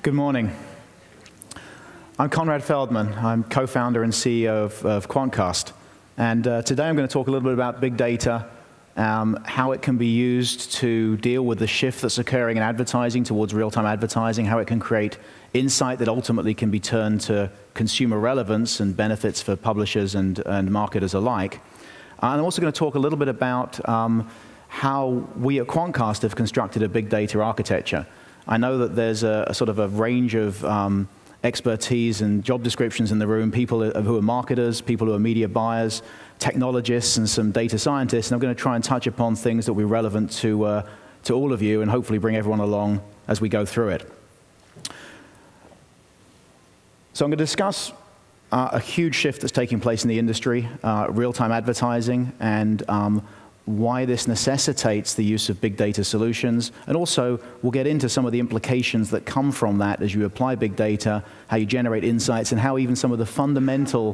Good morning. I'm Konrad Feldman. I'm co-founder and CEO of Quantcast. And today I'm going to talk a little bit about big data, how it can be used to deal with the shift that's occurring in advertising towards real-time advertising, how it can create insight that ultimately can be turned to consumer relevance and benefits for publishers and marketers alike. And I'm also going to talk a little bit about how we at Quantcast have constructed a big data architecture. I know that there's a sort of a range of expertise and job descriptions in the room, people who are marketers, people who are media buyers, technologists, and some data scientists. And I'm going to try and touch upon things that will be relevant to all of you and hopefully bring everyone along as we go through it. So I'm going to discuss a huge shift that's taking place in the industry, real-time advertising, and why this necessitates the use of big data solutions. And also, we'll get into some of the implications that come from that as you apply big data, how you generate insights, and how even some of the fundamental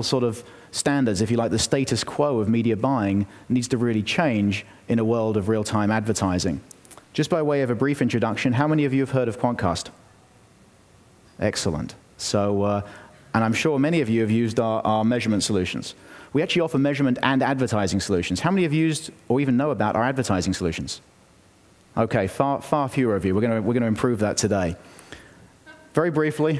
sort of standards, if you like, the status quo of media buying needs to really change in a world of real-time advertising. Just by way of a brief introduction, how many of you have heard of Quantcast? Excellent. So, and I'm sure many of you have used our measurement solutions. We actually offer measurement and advertising solutions. How many have used or even know about our advertising solutions? Okay, far fewer of you. We're going to improve that today. Very briefly,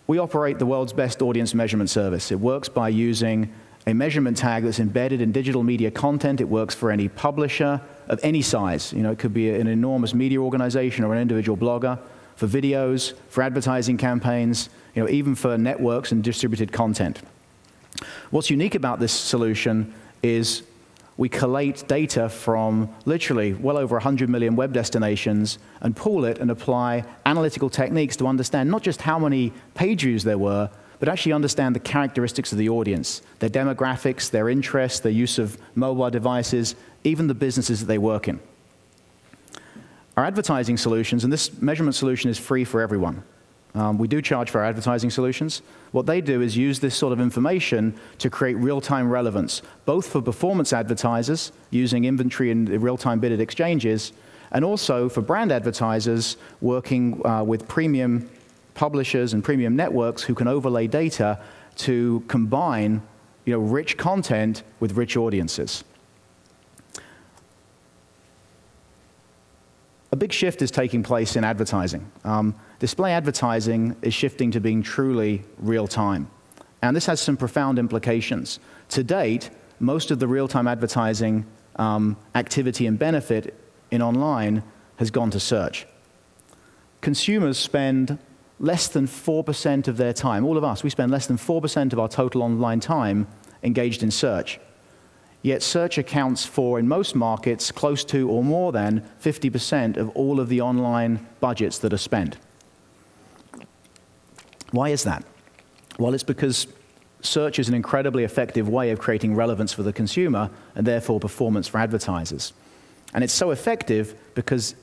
we operate the world's best audience measurement service. It works by using a measurement tag that's embedded in digital media content. It works for any publisher of any size. You know, it could be an enormous media organization or an individual blogger, for videos, for advertising campaigns, you know, even for networks and distributed content. What's unique about this solution is we collate data from literally well over 100 million web destinations and pool it and apply analytical techniques to understand not just how many page views there were, but actually understand the characteristics of the audience, their demographics, their interests, their use of mobile devices, even the businesses that they work in. Our advertising solutions, and this measurement solution is free for everyone. We do charge for our advertising solutions. What they do is use this sort of information to create real-time relevance, both for performance advertisers using inventory and real-time bidded exchanges, and also for brand advertisers working with premium publishers and premium networks who can overlay data to combine, you know, rich content with rich audiences. A big shift is taking place in advertising. Display advertising is shifting to being truly real-time. And this has some profound implications. To date, most of the real-time advertising activity and benefit in online has gone to search. Consumers spend less than 4% of their time, all of us, we spend less than 4% of our total online time engaged in search. Yet search accounts for, in most markets, close to or more than 50% of all of the online budgets that are spent. Why is that? Well, it's because search is an incredibly effective way of creating relevance for the consumer and therefore performance for advertisers. And it's so effective because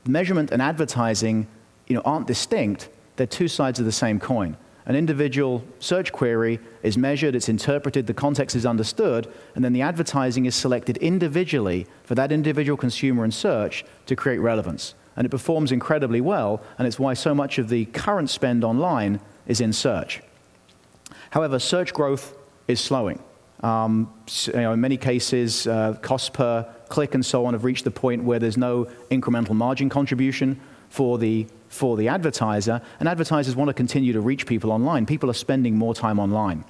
measurement and advertising, you know, aren't distinct. They're two sides of the same coin. An individual search query is measured, it's interpreted, the context is understood, and then the advertising is selected individually for that individual consumer in search to create relevance. And it performs incredibly well, and it's why so much of the current spend online is in search. However, search growth is slowing. In many cases, costs per click and so on have reached the point where there's no incremental margin contribution for the advertiser, and advertisers want to continue to reach people online. People are spending more time online.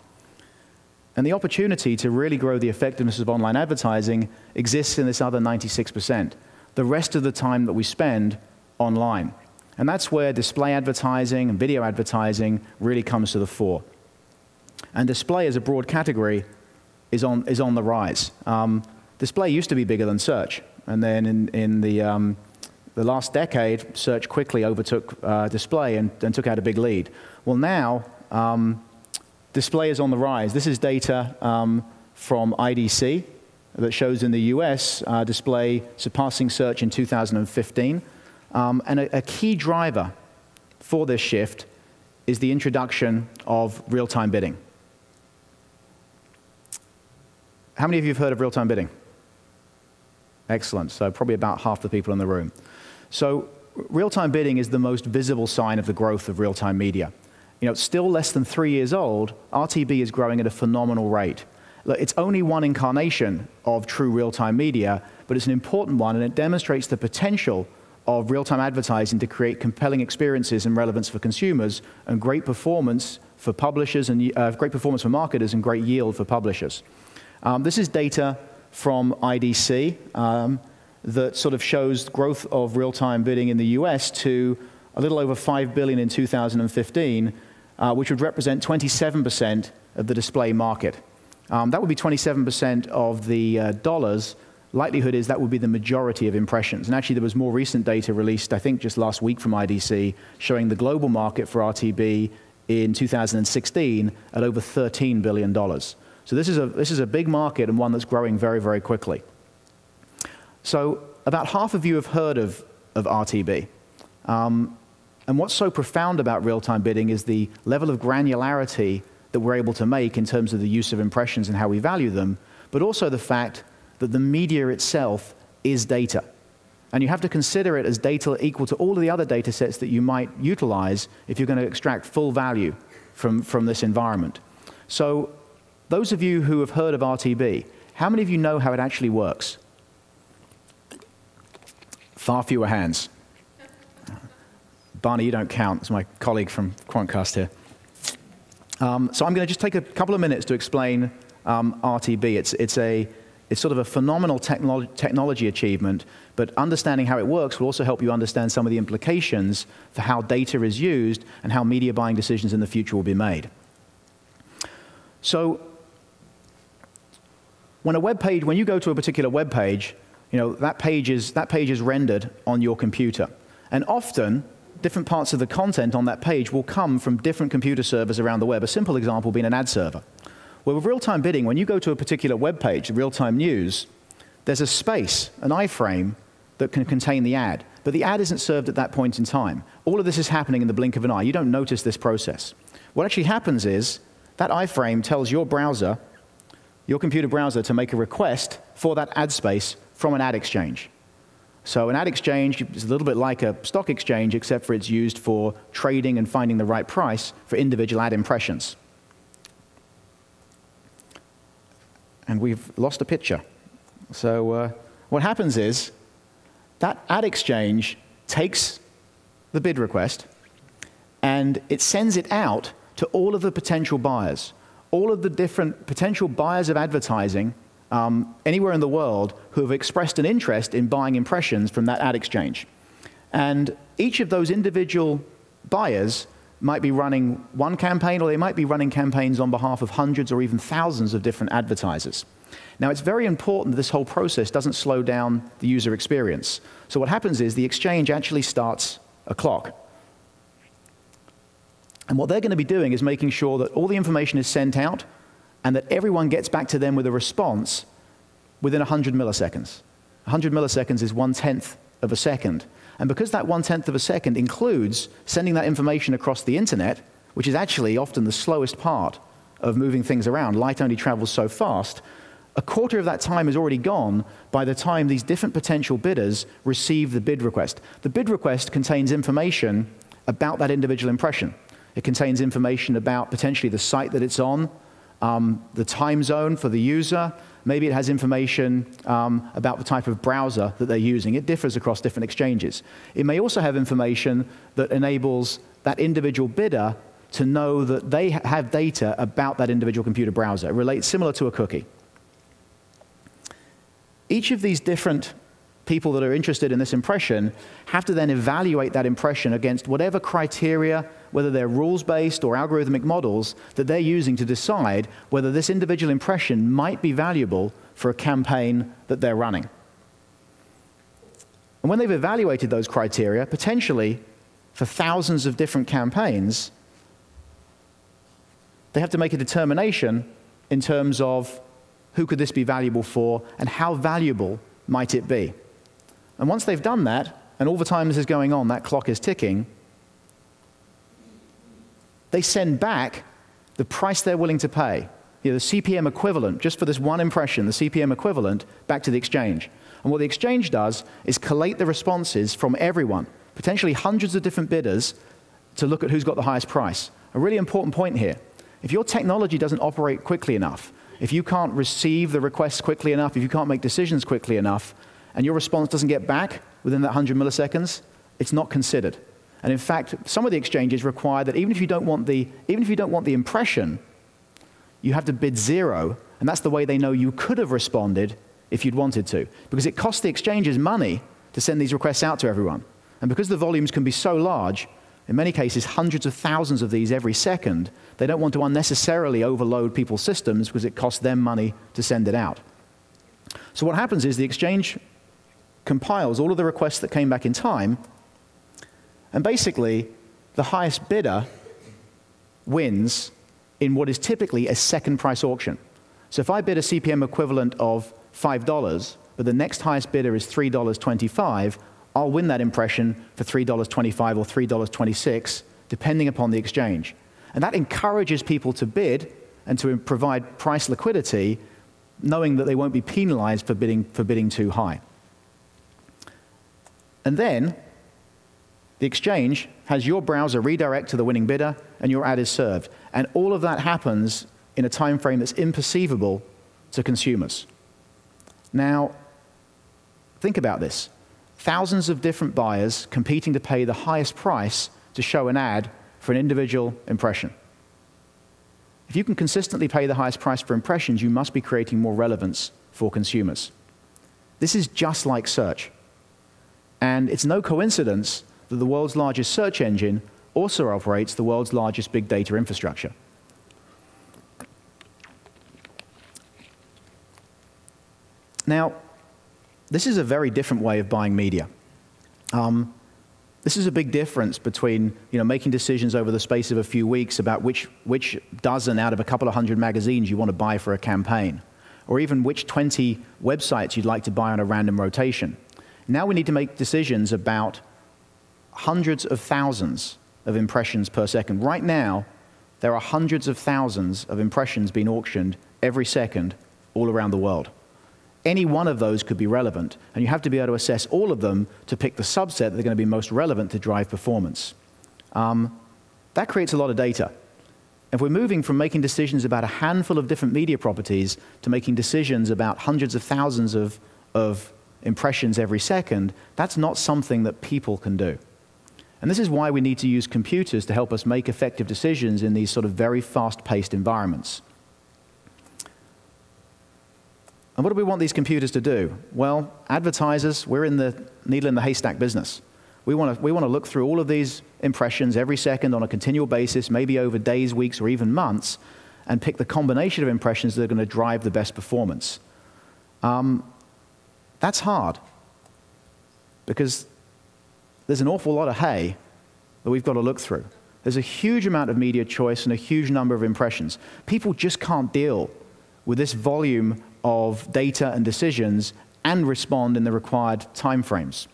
And the opportunity to really grow the effectiveness of online advertising exists in this other 96%, the rest of the time that we spend online. And that's where display advertising and video advertising really comes to the fore. And display as a broad category is on the rise. Display used to be bigger than search, and then in the last decade, search quickly overtook display and took out a big lead. Well, now, display is on the rise. This is data from IDC that shows in the US display surpassing search in 2015. And a key driver for this shift is the introduction of real-time bidding. How many of you have heard of real-time bidding? Excellent. So probably about half the people in the room. So real-time bidding is the most visible sign of the growth of real-time media. You know, it's still less than 3 years old. RTB is growing at a phenomenal rate. Look, it's only one incarnation of true real-time media, but it's an important one, and it demonstrates the potential of real-time advertising to create compelling experiences and relevance for consumers, and great performance for publishers, and great performance for marketers, and great yield for publishers. This is data from IDC that sort of shows growth of real-time bidding in the US to a little over $5 billion in 2015, which would represent 27% of the display market. That would be 27% of the dollars. Likelihood is that would be the majority of impressions. And actually, there was more recent data released, I think, just last week from IDC, showing the global market for RTB in 2016 at over $13 billion. So this is a big market, and one that's growing very, very quickly. So about half of you have heard of RTB. And what's so profound about real-time bidding is the level of granularity that we're able to make in terms of the use of impressions and how we value them, but also the fact that the media itself is data. And you have to consider it as data equal to all of the other data sets that you might utilize if you're going to extract full value from this environment. So those of you who have heard of RTB, how many of you know how it actually works? Far fewer hands. Barney, you don't count. It's my colleague from Quantcast here. So I'm going to just take a couple of minutes to explain RTB. It's sort of a phenomenal technology achievement, but understanding how it works will also help you understand some of the implications for how data is used and how media buying decisions in the future will be made. So when you go to a particular web page, you know, that page is rendered on your computer. And often, different parts of the content on that page will come from different computer servers around the web, a simple example being an ad server. Well, with real-time bidding, when you go to a particular web page, real-time news, there's a space, an iframe, that can contain the ad. But the ad isn't served at that point in time. All of this is happening in the blink of an eye. You don't notice this process. What actually happens is that iframe tells your browser, your computer browser, to make a request for that ad space from an ad exchange. So an ad exchange is a little bit like a stock exchange, except for it's used for trading and finding the right price for individual ad impressions. And we've lost a picture. So what happens is that ad exchange takes the bid request and it sends it out to all of the potential buyers, all of the different potential buyers of advertising anywhere in the world who have expressed an interest in buying impressions from that ad exchange. And each of those individual buyers might be running one campaign, or they might be running campaigns on behalf of hundreds or even thousands of different advertisers. Now, it's very important that this whole process doesn't slow down the user experience. So what happens is the exchange actually starts a clock. And what they're going to be doing is making sure that all the information is sent out and that everyone gets back to them with a response within 100 milliseconds. 100 milliseconds is 1/10 of a second. And because that 1/10 of a second includes sending that information across the internet, which is actually often the slowest part of moving things around, light only travels so fast, a quarter of that time is already gone by the time these different potential bidders receive the bid request. The bid request contains information about that individual impression. It contains information about potentially the site that it's on, the time zone for the user. Maybe it has information about the type of browser that they're using. It differs across different exchanges. It may also have information that enables that individual bidder to know that they have data about that individual computer browser. It relates similar to a cookie. Each of these different people that are interested in this impression have to then evaluate that impression against whatever criteria, whether they're rules-based or algorithmic models, that they're using to decide whether this individual impression might be valuable for a campaign that they're running. And when they've evaluated those criteria, potentially for thousands of different campaigns, they have to make a determination in terms of who could this be valuable for and how valuable might it be. And once they've done that, and all the time this is going on, that clock is ticking, they send back the price they're willing to pay, the CPM equivalent, just for this one impression, the CPM equivalent, back to the exchange. And what the exchange does is collate the responses from everyone, potentially hundreds of different bidders to look at who's got the highest price. A really important point here. If your technology doesn't operate quickly enough, if you can't receive the requests quickly enough, if you can't make decisions quickly enough, and your response doesn't get back within that 100 milliseconds, it's not considered. And in fact, some of the exchanges require that even if you don't want the impression, you have to bid 0, and that's the way they know you could have responded if you'd wanted to. Because it costs the exchanges money to send these requests out to everyone. And because the volumes can be so large, in many cases hundreds of thousands of these every second, they don't want to unnecessarily overload people's systems because it costs them money to send it out. So what happens is the exchange compiles all of the requests that came back in time, and basically the highest bidder wins in what is typically a second price auction. So if I bid a CPM equivalent of $5, but the next highest bidder is $3.25, I'll win that impression for $3.25 or $3.26, depending upon the exchange. And that encourages people to bid and to provide price liquidity, knowing that they won't be penalized for bidding too high. And then the exchange has your browser redirect to the winning bidder, and your ad is served. And all of that happens in a time frame that's imperceivable to consumers. Now, think about this. Thousands of different buyers competing to pay the highest price to show an ad for an individual impression. If you can consistently pay the highest price for impressions, you must be creating more relevance for consumers. This is just like search. And it's no coincidence that the world's largest search engine also operates the world's largest big data infrastructure. Now, this is a very different way of buying media. This is a big difference between making decisions over the space of a few weeks about which dozen out of a couple of hundred magazines you want to buy for a campaign, or even which 20 websites you'd like to buy on a random rotation. Now we need to make decisions about hundreds of thousands of impressions per second. Right now, there are hundreds of thousands of impressions being auctioned every second all around the world. Any one of those could be relevant, and you have to be able to assess all of them to pick the subset that are going to be most relevant to drive performance. That creates a lot of data. If we're moving from making decisions about a handful of different media properties to making decisions about hundreds of thousands of impressions every second, that's not something that people can do. And this is why we need to use computers to help us make effective decisions in these sort of very fast-paced environments. And what do we want these computers to do? Well, advertisers, we're in the needle in the haystack business. We want to look through all of these impressions every second on a continual basis, maybe over days, weeks, or even months, and pick the combination of impressions that are going to drive the best performance. That's hard, because there's an awful lot of hay that we've got to look through. There's a huge amount of media choice and a huge number of impressions. People just can't deal with this volume of data and decisions and respond in the required timeframes.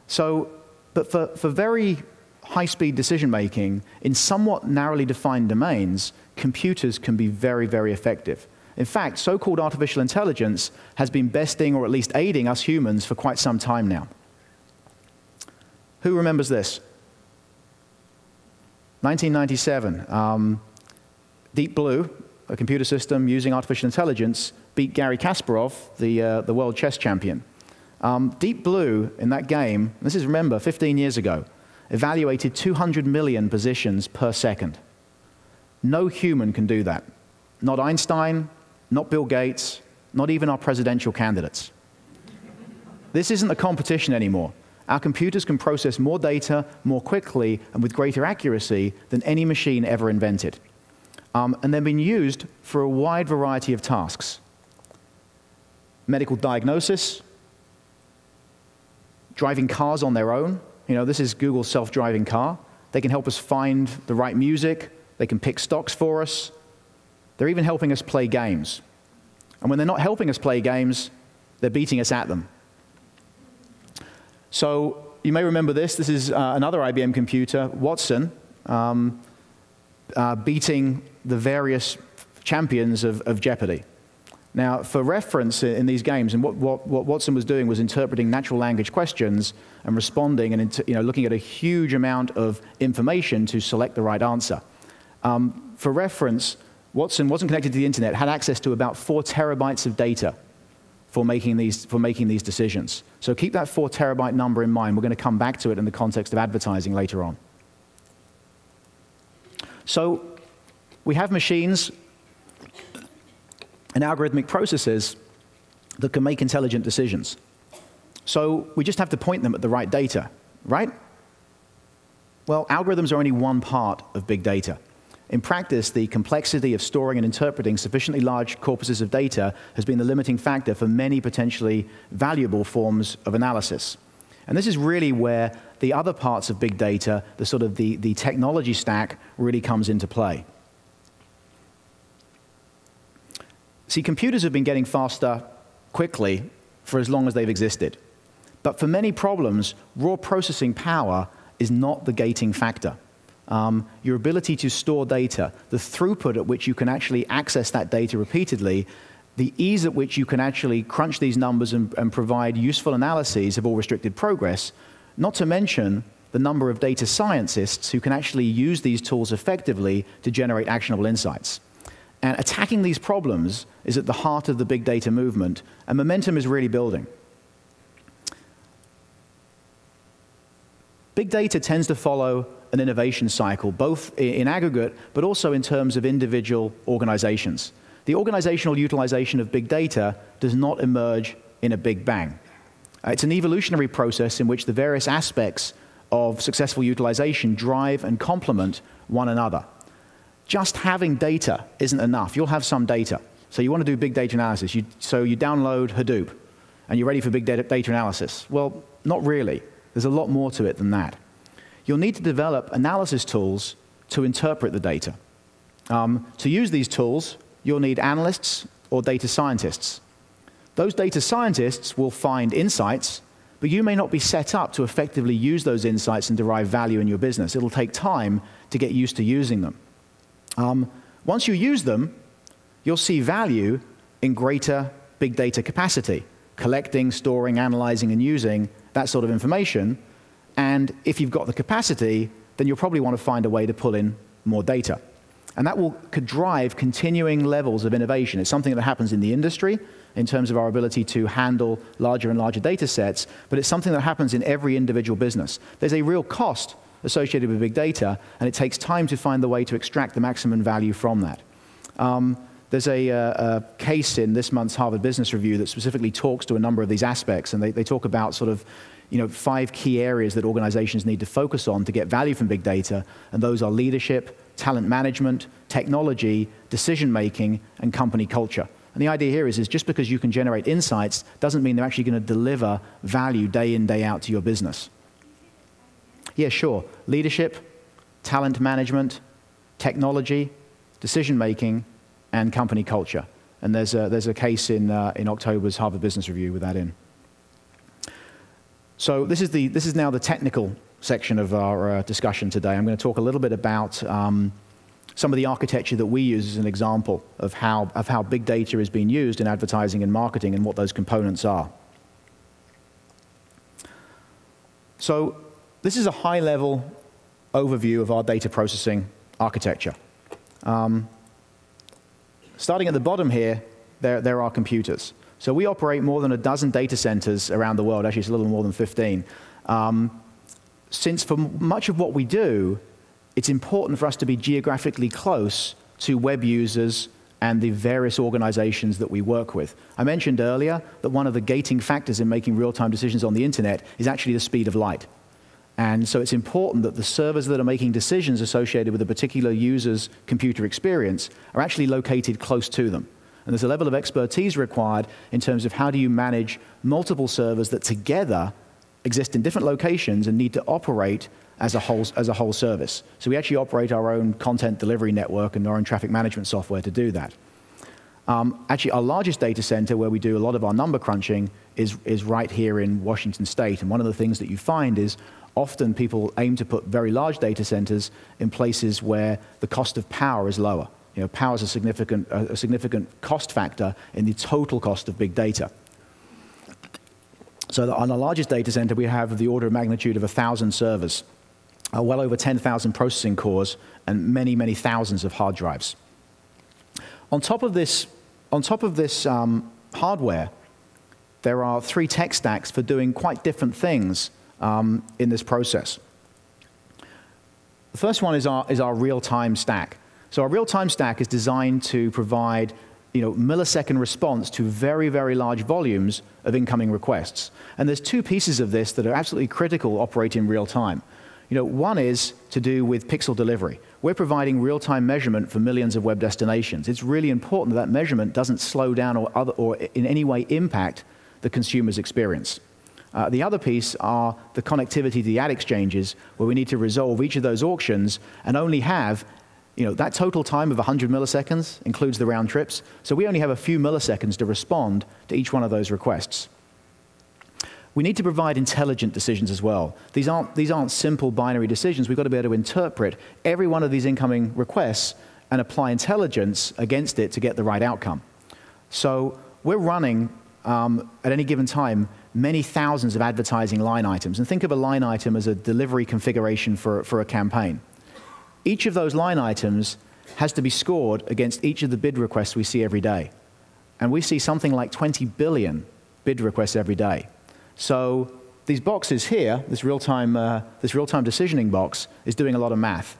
So, but for very high-speed decision-making in somewhat narrowly defined domains, computers can be very, very effective. In fact, so-called artificial intelligence has been besting or at least aiding us humans for quite some time now. Who remembers this? 1997, Deep Blue, a computer system using artificial intelligence, beat Garry Kasparov, the world chess champion. Deep Blue, in that game, this is, remember, 15 years ago, evaluated 200 million positions per second. No human can do that. Not Einstein, not Bill Gates, not even our presidential candidates. This isn't a competition anymore. Our computers can process more data more quickly and with greater accuracy than any machine ever invented. And they've been used for a wide variety of tasks. Medical diagnosis, driving cars on their own. This is Google's self-driving car. They can help us find the right music. They can pick stocks for us. They're even helping us play games. And when they're not helping us play games, they're beating us at them. So you may remember this. This is another IBM computer, Watson, beating the various champions of Jeopardy. Now, for reference in these games, and what Watson was doing was interpreting natural language questions and responding and looking at a huge amount of information to select the right answer. For reference, Watson wasn't connected to the internet, had access to about 4 terabytes of data for making these decisions. So keep that 4 terabyte number in mind. We're going to come back to it in the context of advertising later on. So we have machines and algorithmic processes that can make intelligent decisions. So we just have to point them at the right data, right? Well, algorithms are only one part of big data. In practice, the complexity of storing and interpreting sufficiently large corpuses of data has been the limiting factor for many potentially valuable forms of analysis. And this is really where the other parts of big data, the technology stack, really comes into play. See, computers have been getting faster quickly for as long as they've existed. But for many problems, raw processing power is not the gating factor. Your ability to store data, the throughput at which you can actually access that data repeatedly, the ease at which you can actually crunch these numbers and provide useful analyses have all restricted progress, not to mention the number of data scientists who can actually use these tools effectively to generate actionable insights. And attacking these problems is at the heart of the big data movement, and momentum is really building. Big data tends to follow an innovation cycle, both in aggregate, but also in terms of individual organizations. The organizational utilization of big data does not emerge in a big bang. It's an evolutionary process in which the various aspects of successful utilization drive and complement one another. Just having data isn't enough. You'll have some data. So you want to do big data analysis. So you download Hadoop, and you're ready for big data analysis. Well, not really. There's a lot more to it than that. You'll need to develop analysis tools to interpret the data. To use these tools, you'll need analysts or data scientists. Those data scientists will find insights, but you may not be set up to effectively use those insights and derive value in your business. It'll take time to get used to using them. Once you use them, you'll see value in greater big data capacity, collecting, storing, analyzing, and using that sort of information. And if you've got the capacity, then you'll probably want to find a way to pull in more data. And that could drive continuing levels of innovation. It's something that happens in the industry in terms of our ability to handle larger and larger data sets, but it's something that happens in every individual business. There's a real cost associated with big data, and it takes time to find the way to extract the maximum value from that. There's a case in this month's Harvard Business Review that specifically talks to a number of these aspects, and they talk about sort of 5 key areas that organizations need to focus on to get value from big data, and those are leadership, talent management, technology, decision-making, and company culture. And the idea here is just because you can generate insights doesn't mean they're actually going to deliver value day in, day out to your business. Yeah, sure. Leadership, talent management, technology, decision-making, and company culture. And there's a case in October's Harvard Business Review with that in. So this is now the technical section of our discussion today. I'm going to talk a little bit about some of the architecture that we use as an example of how big data is being used in advertising and marketing and what those components are. So this is a high-level overview of our data processing architecture. Starting at the bottom here, there are computers. So we operate more than a dozen data centers around the world. Actually, it's a little more than 15. Since for much of what we do, it's important for us to be geographically close to web users and the various organizations that we work with. I mentioned earlier that one of the gating factors in making real-time decisions on the internet is actually the speed of light. And so it's important that the servers that are making decisions associated with a particular user's computer experience are actually located close to them. And there's a level of expertise required in terms of how do you manage multiple servers that together exist in different locations and need to operate as a whole service. So we actually operate our own content delivery network and our own traffic management software to do that. Actually, our largest data center where we do a lot of our number crunching is right here in Washington State. And one of the things that you find is often people aim to put very large data centers in places where the cost of power is lower. power is a significant cost factor in the total cost of big data. So on the largest data center, we have the order of magnitude of 1,000 servers, well over 10,000 processing cores, and many, many thousands of hard drives. On top of this hardware, there are 3 tech stacks for doing quite different things in this process. The first one is our real-time stack. So our real-time stack is designed to provide millisecond response to very, very large volumes of incoming requests. And there's 2 pieces of this that are absolutely critical operating in real time. One is to do with pixel delivery. We're providing real-time measurement for millions of web destinations. It's really important that measurement doesn't slow down or in any way impact the consumer's experience. The other piece are the connectivity to the ad exchanges, where we need to resolve each of those auctions and only have that total time of 100 milliseconds includes the round trips, so we only have a few milliseconds to respond to each one of those requests. We need to provide intelligent decisions as well. These aren't simple binary decisions. We've got to be able to interpret every one of these incoming requests and apply intelligence against it to get the right outcome. So we're running, at any given time, many thousands of advertising line items. And think of a line item as a delivery configuration for a campaign. Each of those line items has to be scored against each of the bid requests we see every day. And we see something like 20 billion bid requests every day. So these boxes here, this real-time decisioning box, is doing a lot of math.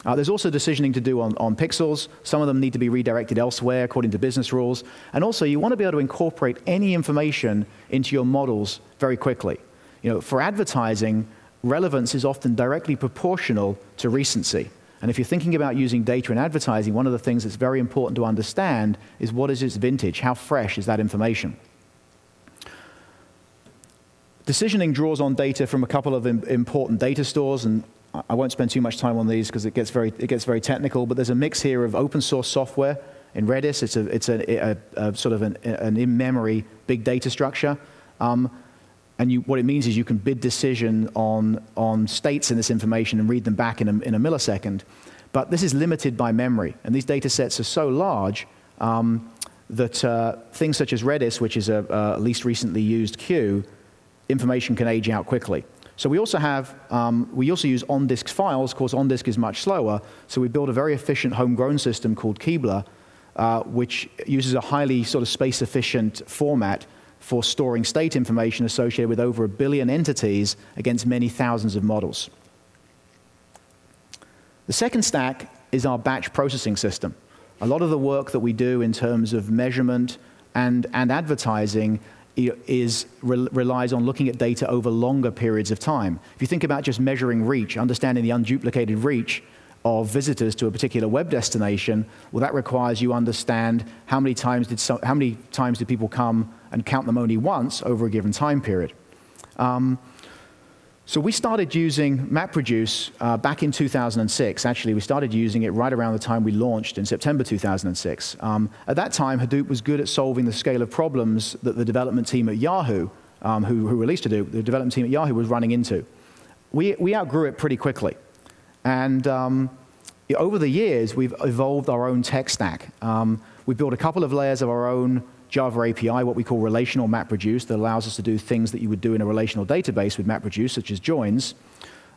There's also decisioning to do on pixels. Some of them need to be redirected elsewhere according to business rules. And also, you want to be able to incorporate any information into your models very quickly. For advertising, relevance is often directly proportional to recency. And if you're thinking about using data in advertising, one of the things that's very important to understand is what is its vintage? How fresh is that information? Decisioning draws on data from a couple of important data stores, and I won't spend too much time on these because it gets very technical, but there's a mix here of open source software in Redis. It's a sort of an in-memory big data structure. And what it means is you can bid decision on states in this information and read them back in a millisecond. But this is limited by memory, and these data sets are so large that things such as Redis, which is a least recently used queue, information can age out quickly. So we also use on-disk files. Of course, on-disk is much slower, so we built a very efficient homegrown system called Keebler, which uses a highly sort of space-efficient format for storing state information associated with over 1 billion entities against many thousands of models. The second stack is our batch processing system. A lot of the work that we do in terms of measurement and advertising relies on looking at data over longer periods of time. If you think about just measuring reach, understanding the unduplicated reach of visitors to a particular web destination, well, that requires you understand how many times did people come and count them only once over a given time period. So we started using MapReduce back in 2006. Actually, we started using it right around the time we launched in September 2006. At that time, Hadoop was good at solving the scale of problems that the development team at Yahoo, who released Hadoop, the development team at Yahoo was running into. We outgrew it pretty quickly. And over the years, we've evolved our own tech stack. We built a couple of layers of our own Java API, what we call relational MapReduce, that allows us to do things that you would do in a relational database with MapReduce, such as joins.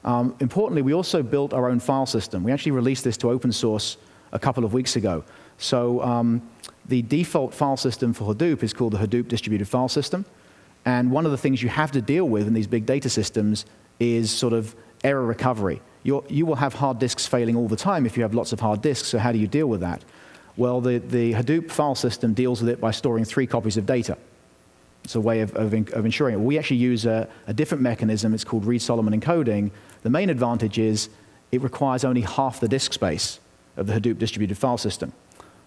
Importantly, we also built our own file system. We actually released this to open source a couple of weeks ago. So the default file system for Hadoop is called the Hadoop Distributed File System. And one of the things you have to deal with in these big data systems is sort of error recovery. You will have hard disks failing all the time if you have lots of hard disks, so how do you deal with that? Well, the Hadoop file system deals with it by storing 3 copies of data. It's a way of ensuring it. We actually use a different mechanism. It's called Reed-Solomon encoding. The main advantage is it requires only half the disk space of the Hadoop distributed file system.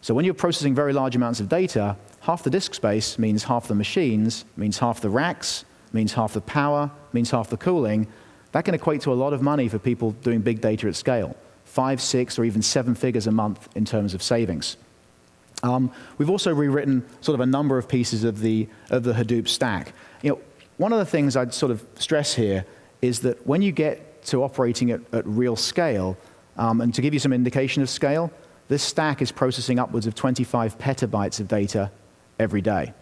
So when you're processing very large amounts of data, half the disk space means half the machines, means half the racks, means half the power, means half the cooling. That can equate to a lot of money for people doing big data at scale. 5, 6, or even 7 figures a month in terms of savings. We've also rewritten sort of a number of pieces of the Hadoop stack. One of the things I'd sort of stress here is that when you get to operating at real scale, and to give you some indication of scale, this stack is processing upwards of 25 petabytes of data every day.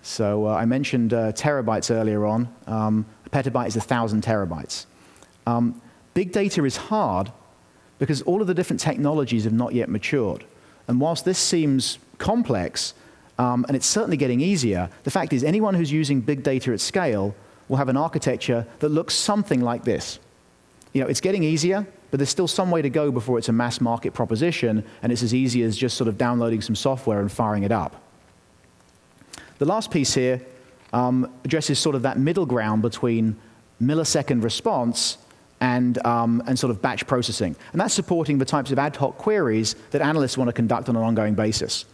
So I mentioned terabytes earlier on. A petabyte is 1,000 terabytes. Big data is hard because all of the different technologies have not yet matured. And whilst this seems complex, and it's certainly getting easier, the fact is anyone who's using big data at scale will have an architecture that looks something like this. You know, it's getting easier, but there's still some way to go before it's a mass market proposition, and it's as easy as just sort of downloading some software and firing it up. The last piece here addresses sort of that middle ground between millisecond response and sort of batch processing. And that's supporting the types of ad hoc queries that analysts want to conduct on an ongoing basis.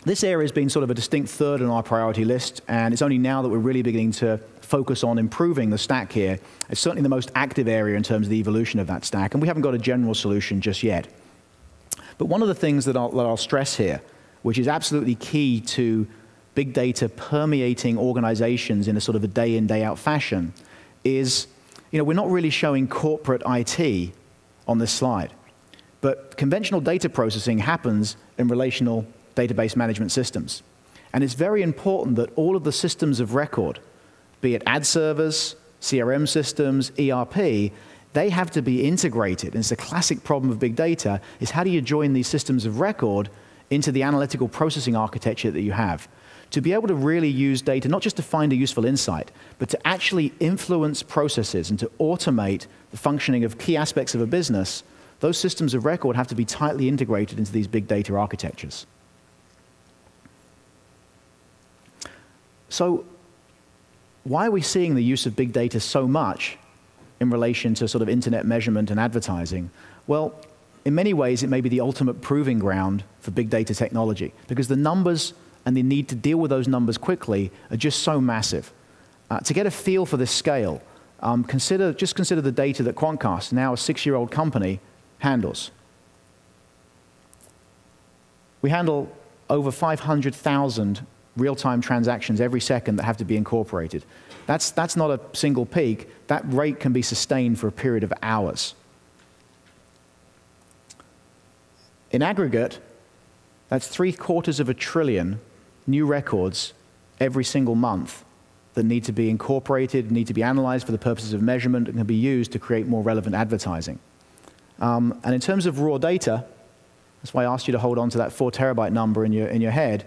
This area has been sort of a distinct third on our priority list, and it's only now that we're really beginning to focus on improving the stack here. It's certainly the most active area in terms of the evolution of that stack, and we haven't got a general solution just yet. But one of the things that I'll stress here, which is absolutely key to big data permeating organizations in a sort of a day-in, day-out fashion, is, you know, we're not really showing corporate IT on this slide. But conventional data processing happens in relational database management systems. And it's very important that all of the systems of record, be it ad servers, CRM systems, ERP, they have to be integrated. And it's a classic problem of big data, is how do you join these systems of record into the analytical processing architecture that you have? To be able to really use data, not just to find a useful insight, but to actually influence processes and to automate the functioning of key aspects of a business, those systems of record have to be tightly integrated into these big data architectures. So why are we seeing the use of big data so much in relation to sort of internet measurement and advertising? Well, in many ways, it may be the ultimate proving ground for big data technology, because the numbers and the need to deal with those numbers quickly are just so massive. To get a feel for this scale, just consider the data that Quantcast, now a 6-year-old company, handles. We handle over 500,000 real-time transactions every second that have to be incorporated. That's not a single peak. That rate can be sustained for a period of hours. In aggregate, that's 750 billion new records every single month that need to be incorporated, need to be analyzed for the purposes of measurement, and can be used to create more relevant advertising. And in terms of raw data, that's why I asked you to hold on to that 4 terabyte number in your head.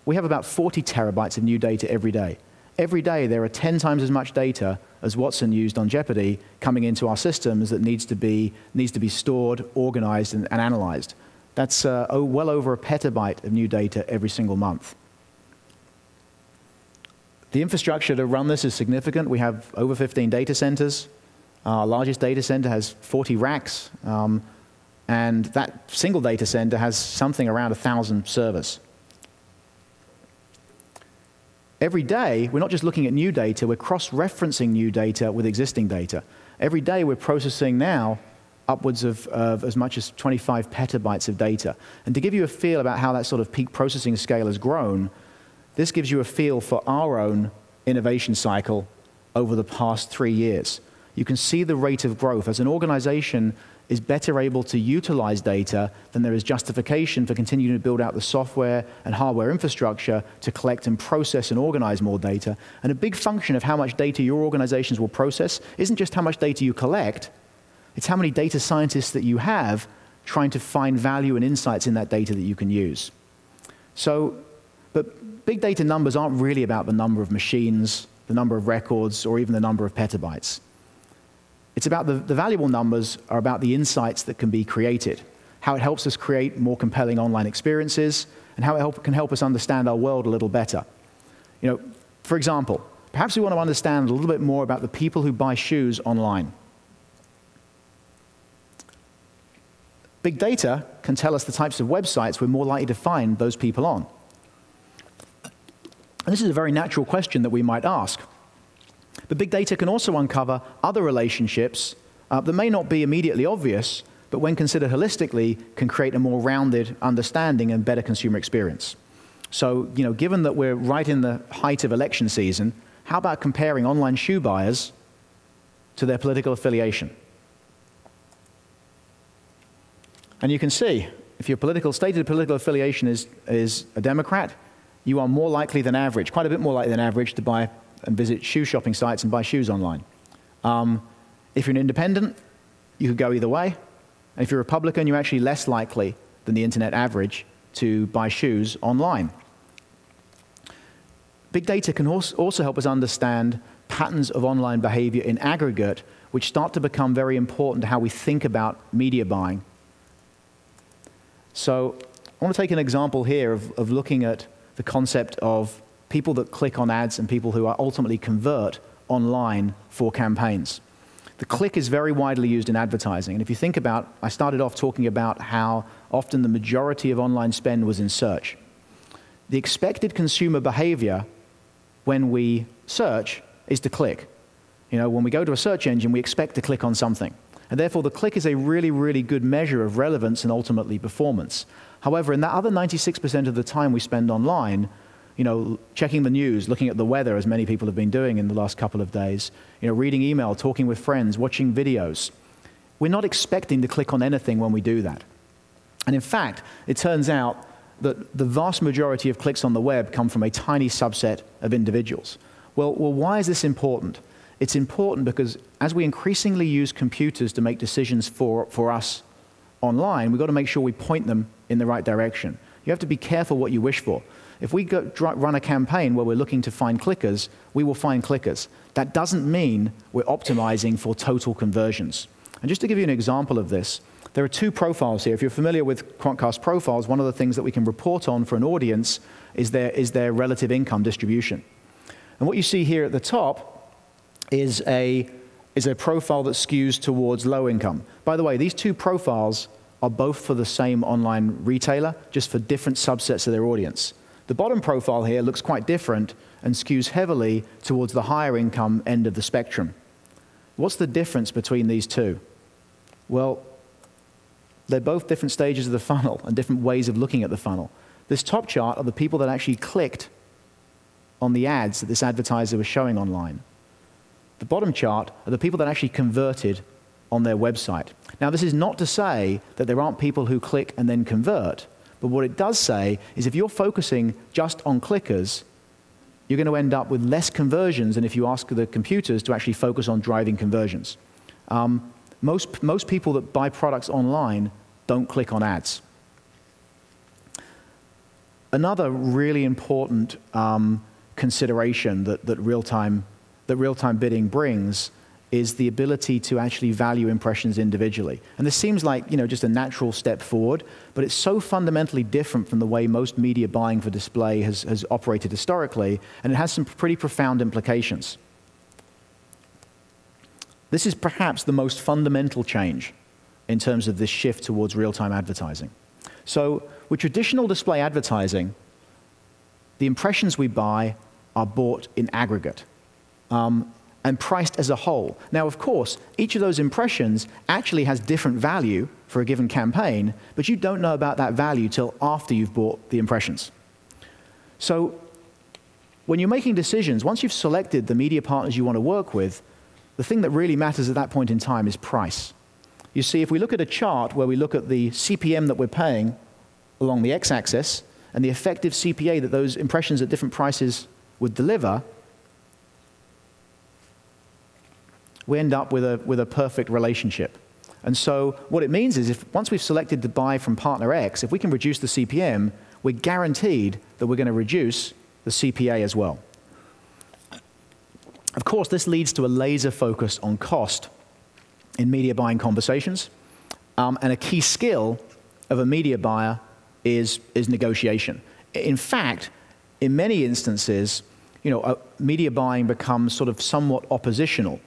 We have about 40 terabytes of new data every day. Every day, there are 10 times as much data as Watson used on Jeopardy coming into our systems that needs to be stored, organized, and analyzed. That's well over a petabyte of new data every single month. The infrastructure to run this is significant. We have over 15 data centers. Our largest data center has 40 racks, and that single data center has something around 1,000 servers. Every day, we're not just looking at new data, we're cross-referencing new data with existing data. Every day, we're processing now upwards of as much as 25 petabytes of data. And to give you a feel about how that sort of peak processing scale has grown, this gives you a feel for our own innovation cycle over the past 3 years. You can see the rate of growth. As an organization is better able to utilize data, then there is justification for continuing to build out the software and hardware infrastructure to collect and process and organize more data. And a big function of how much data your organizations will process isn't just how much data you collect, it's how many data scientists that you have trying to find value and insights in that data that you can use. So, but big data numbers aren't really about the number of machines, the number of records, or even the number of petabytes. It's about the valuable numbers are about the insights that can be created, how it helps us create more compelling online experiences, and how it can help us understand our world a little better. You know, for example, perhaps we want to understand a little bit more about the people who buy shoes online. Big data can tell us the types of websites we're more likely to find those people on. And this is a very natural question that we might ask. But big data can also uncover other relationships that may not be immediately obvious, but when considered holistically, can create a more rounded understanding and better consumer experience. So, you know, given that we're right in the height of election season, how about comparing online shoe buyers to their political affiliation? And you can see, if your stated political affiliation is a Democrat, you are more likely than average, quite a bit more likely than average, to buy and visit shoe shopping sites and buy shoes online. If you're an independent, you could go either way. And if you're a Republican, you're actually less likely than the internet average to buy shoes online. Big data can also help us understand patterns of online behavior in aggregate, which start to become very important to how we think about media buying. So I want to take an example here of looking at the concept of people that click on ads and people who ultimately convert online for campaigns. The click is very widely used in advertising. And if you think about, I started off talking about how often the majority of online spend was in search. The expected consumer behavior when we search is to click. You know, when we go to a search engine, we expect to click on something. And therefore, the click is a really, really good measure of relevance and ultimately performance. However, in that other 96% of the time we spend online, you know, checking the news, looking at the weather, as many people have been doing in the last couple of days, you know, reading email, talking with friends, watching videos, we're not expecting to click on anything when we do that. And in fact, it turns out that the vast majority of clicks on the web come from a tiny subset of individuals. Well, why is this important? It's important because as we increasingly use computers to make decisions for us online, we've got to make sure we point them in the right direction. You have to be careful what you wish for. If we run a campaign where we're looking to find clickers, we will find clickers. That doesn't mean we're optimizing for total conversions. And just to give you an example of this, there are two profiles here. If you're familiar with Quantcast profiles, one of the things that we can report on for an audience is their relative income distribution. And what you see here at the top is a profile that skews towards low income. By the way, these two profiles are both for the same online retailer, just for different subsets of their audience. The bottom profile here looks quite different and skews heavily towards the higher income end of the spectrum. What's the difference between these two? Well, they're both different stages of the funnel and different ways of looking at the funnel. This top chart are the people that actually clicked on the ads that this advertiser was showing online. The bottom chart are the people that actually converted on their website. Now, this is not to say that there aren't people who click and then convert, but what it does say is if you're focusing just on clickers, you're going to end up with less conversions than if you ask the computers to actually focus on driving conversions. Most people that buy products online don't click on ads. Another really important consideration that real-time bidding brings is the ability to actually value impressions individually. And this seems like, you know, just a natural step forward, but it's so fundamentally different from the way most media buying for display has operated historically, and it has some pretty profound implications. This is perhaps the most fundamental change in terms of this shift towards real-time advertising. So with traditional display advertising, the impressions we buy are bought in aggregate and priced as a whole. Now, of course, each of those impressions actually has different value for a given campaign, but you don't know about that value till after you've bought the impressions. So when you're making decisions, once you've selected the media partners you want to work with, the thing that really matters at that point in time is price. You see, if we look at a chart where we look at the CPM that we're paying along the x-axis and the effective CPA that those impressions at different prices would deliver, we end up with a perfect relationship. And so what it means is once we've selected to buy from partner X, if we can reduce the CPM, we're guaranteed that we're going to reduce the CPA as well. Of course, this leads to a laser focus on cost in media buying conversations. And a key skill of a media buyer is negotiation. In fact, in many instances, you know, media buying becomes sort of somewhat oppositional,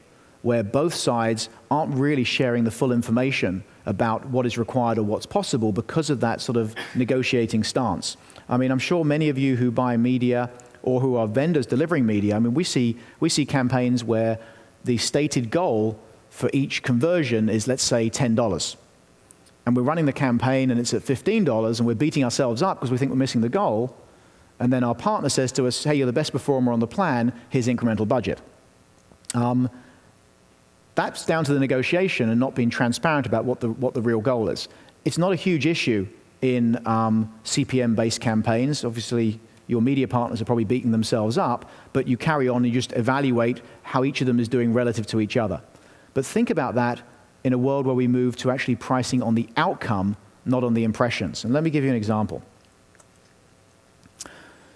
where both sides aren't really sharing the full information about what is required or what's possible because of that sort of negotiating stance. I mean, I'm sure many of you who buy media or who are vendors delivering media, I mean, we see campaigns where the stated goal for each conversion is, let's say, $10. And we're running the campaign and it's at $15 and we're beating ourselves up because we think we're missing the goal. And then our partner says to us, hey, you're the best performer on the plan, here's incremental budget. That's down to the negotiation and not being transparent about what the real goal is. it's not a huge issue in CPM-based campaigns. Obviously, your media partners are probably beating themselves up, but you carry on and you just evaluate how each of them is doing relative to each other. But think about that in a world where we move to actually pricing on the outcome, not on the impressions. And let me give you an example.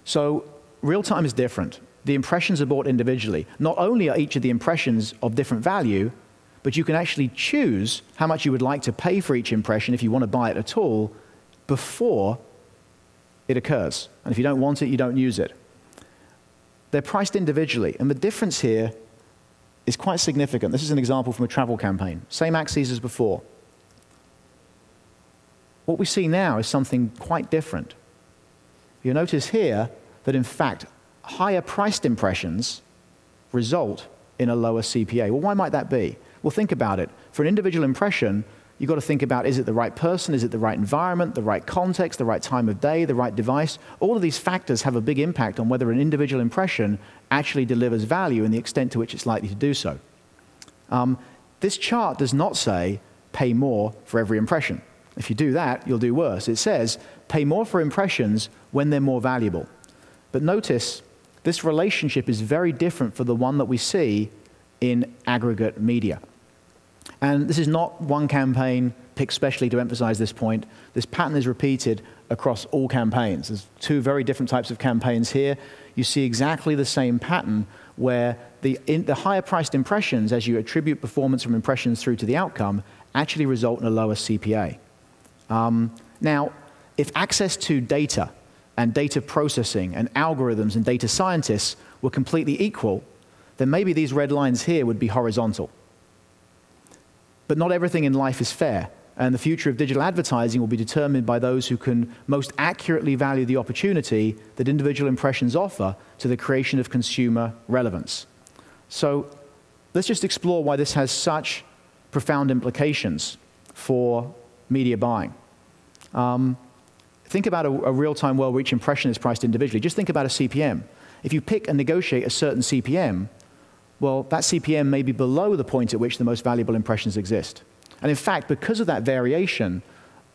So real-time is different. The impressions are bought individually. Not only are each of the impressions of different value, but you can actually choose how much you would like to pay for each impression if you want to buy it at all before it occurs. And if you don't want it, you don't use it. They're priced individually, and the difference here is quite significant. This is an example from a travel campaign. Same axes as before. What we see now is something quite different. You'll notice here that, in fact, higher priced impressions result in a lower CPA. Well, why might that be? Well, think about it. For an individual impression, you've got to think about, is it the right person, is it the right environment, the right context, the right time of day, the right device? All of these factors have a big impact on whether an individual impression actually delivers value and the extent to which it's likely to do so. This chart does not say pay more for every impression. If you do that, you'll do worse. It says pay more for impressions when they're more valuable. But notice, this relationship is very different for the one that we see in aggregate media. And this is not one campaign picked specially to emphasize this point. This pattern is repeated across all campaigns. There's two very different types of campaigns here. You see exactly the same pattern where the higher priced impressions, as you attribute performance from impressions through to the outcome, actually result in a lower CPA. Now, if access to data and data processing and algorithms and data scientists were completely equal, then maybe these red lines here would be horizontal. But not everything in life is fair, and the future of digital advertising will be determined by those who can most accurately value the opportunity that individual impressions offer to the creation of consumer relevance. So let's just explore why this has such profound implications for media buying. Think about a real-time world where each impression is priced individually. Just think about a CPM. If you pick and negotiate a certain CPM, well, that CPM may be below the point at which the most valuable impressions exist. And in fact, because of that variation,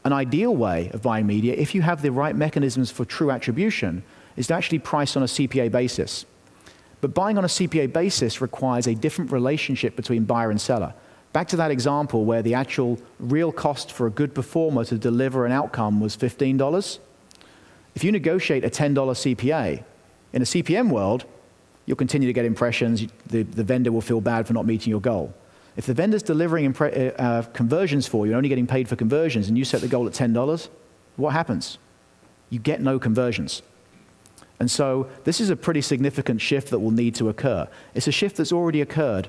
an ideal way of buying media, if you have the right mechanisms for true attribution, is to actually price on a CPA basis. But buying on a CPA basis requires a different relationship between buyer and seller. Back to that example where the actual real cost for a good performer to deliver an outcome was $15. If you negotiate a $10 CPA, in a CPM world, you'll continue to get impressions. The vendor will feel bad for not meeting your goal. If the vendor's delivering conversions for you and only getting paid for conversions and you set the goal at $10, what happens? You get no conversions. And so this is a pretty significant shift that will need to occur. It's a shift that's already occurred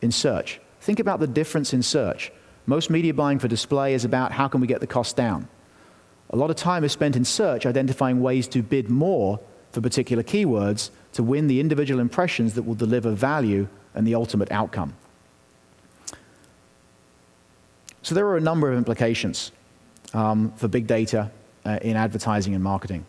in search. Think about the difference in search. Most media buying for display is about how can we get the cost down. A lot of time is spent in search identifying ways to bid more for particular keywords to win the individual impressions that will deliver value and the ultimate outcome. So there are a number of implications for big data in advertising and marketing.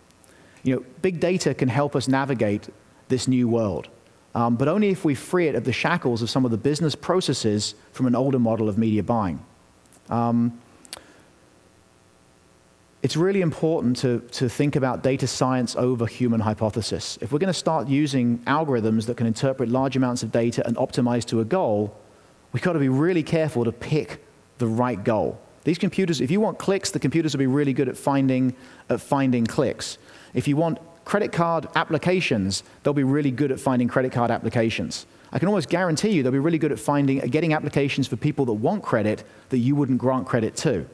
You know, big data can help us navigate this new world, but only if we free it of the shackles of some of the business processes from an older model of media buying. It's really important to think about data science over human hypothesis. If we're going to start using algorithms that can interpret large amounts of data and optimize to a goal, we've got to be really careful to pick the right goal. These computers, if you want clicks, the computers will be really good at finding clicks. If you want credit card applications, they'll be really good at finding credit card applications. I can almost guarantee you they'll be really good at getting applications for people that want credit that you wouldn't grant credit to.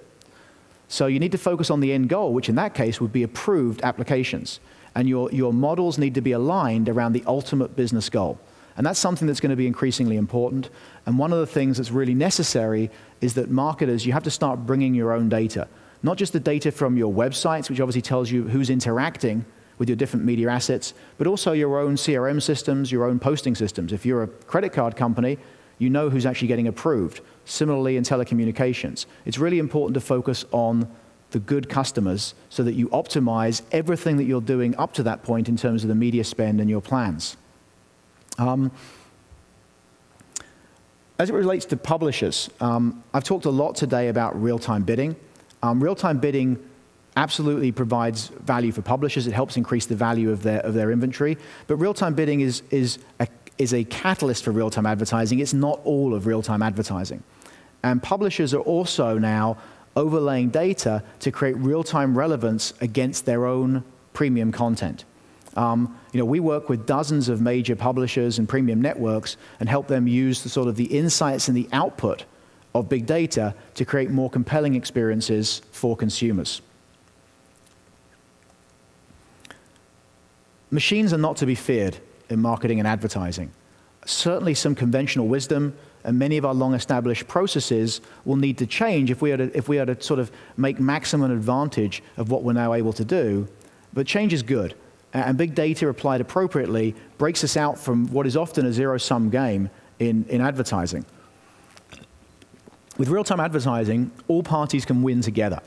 So you need to focus on the end goal, which in that case would be approved applications. And your models need to be aligned around the ultimate business goal. And that's something that's going to be increasingly important. And one of the things that's really necessary is that marketers, you have to start bringing your own data. Not just the data from your websites, which obviously tells you who's interacting with your different media assets, but also your own CRM systems, your own posting systems. If you're a credit card company, you know who's actually getting approved. Similarly in telecommunications. It's really important to focus on the good customers so that you optimize everything that you're doing up to that point in terms of the media spend and your plans. As it relates to publishers, I've talked a lot today about real-time bidding. Real-time bidding absolutely provides value for publishers. It helps increase the value of their inventory. But real-time bidding is a catalyst for real-time advertising. It's not all of real-time advertising. And publishers are also now overlaying data to create real-time relevance against their own premium content. We work with dozens of major publishers and premium networks and help them use the insights and the output of big data to create more compelling experiences for consumers. Machines are not to be feared in marketing and advertising. Certainly some conventional wisdom and many of our long-established processes will need to change if we are to sort of make maximum advantage of what we're now able to do. But change is good. And big data applied appropriately breaks us out from what is often a zero-sum game in advertising. With real-time advertising, all parties can win together.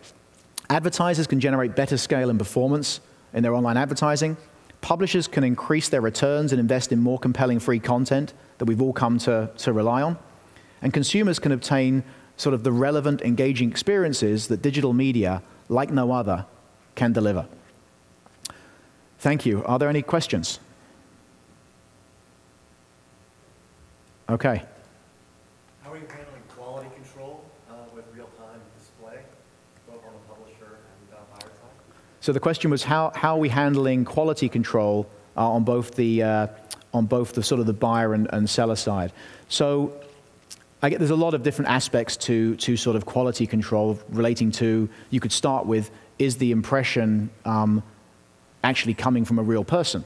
Advertisers can generate better scale and performance in their online advertising. Publishers can increase their returns and invest in more compelling free content that we've all come to rely on. And consumers can obtain sort of the relevant, engaging experiences that digital media, like no other, can deliver. Thank you. Are there any questions? Okay. How are you handling quality control with real-time display, both on the publisher and buyer side? So the question was how are we handling quality control on both the sort of the buyer and seller side. So there's a lot of different aspects to sort of quality control relating to, you could start with, is the impression actually coming from a real person?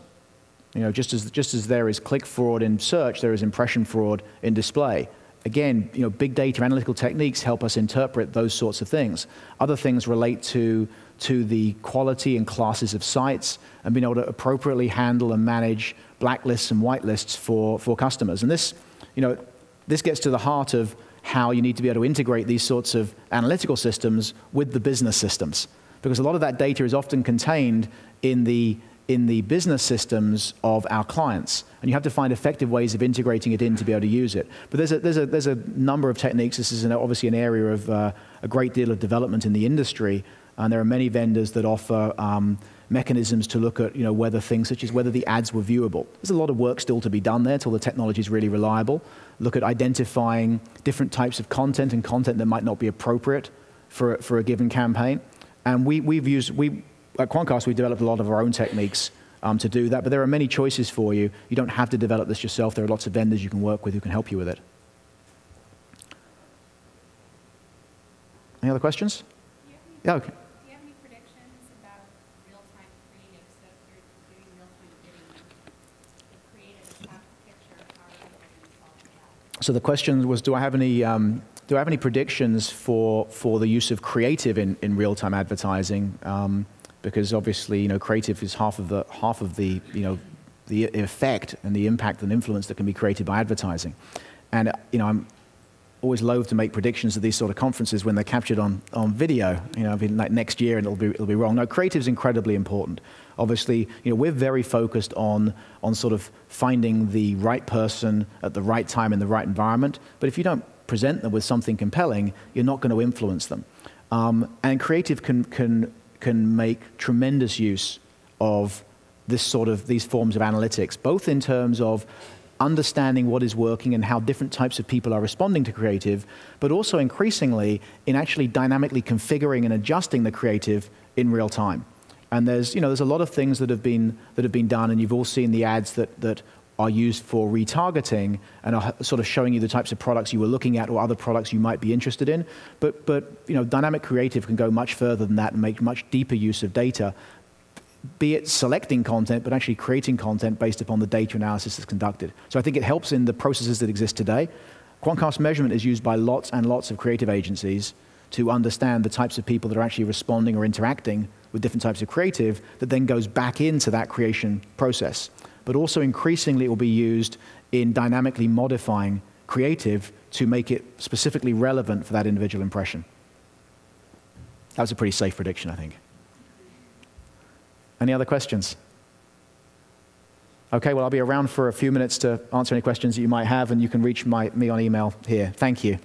Just as there is click fraud in search, there is impression fraud in display. Again, big data analytical techniques help us interpret those sorts of things. Other things relate to the quality and classes of sites and being able to appropriately handle and manage blacklists and whitelists for customers. And this gets to the heart of how you need to be able to integrate these sorts of analytical systems with the business systems, because a lot of that data is often contained in the business systems of our clients, and you have to find effective ways of integrating it in to be able to use it. But there's a number of techniques. This is obviously an area of a great deal of development in the industry, and there are many vendors that offer mechanisms to look at whether things such as whether the ads were viewable. There's a lot of work still to be done there till the technology is really reliable. Look at identifying different types of content and content that might not be appropriate for a given campaign. And at Quantcast, we developed a lot of our own techniques to do that, but there are many choices for you. You don't have to develop this yourself. There are lots of vendors you can work with who can help you with it. Any other questions? Yeah, okay. Do you have any predictions about real-time creative? So if you're doing real-time bidding, the creative is half the picture, how are you going to solve that? So the question was, do I have any predictions for the use of creative in real-time advertising? Because obviously, creative is half of the the effect and the impact and influence that can be created by advertising. And I'm always loath to make predictions at these sort of conferences when they're captured on video. Like next year and it'll be wrong. No, creative is incredibly important. Obviously, we're very focused on sort of finding the right person at the right time in the right environment. But if you don't present them with something compelling, you're not going to influence them. And creative can make tremendous use of these forms of analytics, both in terms of understanding what is working and how different types of people are responding to creative, but also increasingly in actually dynamically configuring and adjusting the creative in real time. And there's a lot of things that have been done, and you've all seen the ads that are used for retargeting and are sort of showing you the types of products you were looking at or other products you might be interested in. But dynamic creative can go much further than that and make much deeper use of data, be it selecting content, but actually creating content based upon the data analysis that's conducted. So I think it helps in the processes that exist today. Quantcast measurement is used by lots and lots of creative agencies to understand the types of people that are actually responding or interacting with different types of creative that then goes back into that creation process. But also increasingly it will be used in dynamically modifying creative to make it specifically relevant for that individual impression. That was a pretty safe prediction, I think. Any other questions? Okay, well, I'll be around for a few minutes to answer any questions that you might have, and you can reach me on email here. Thank you.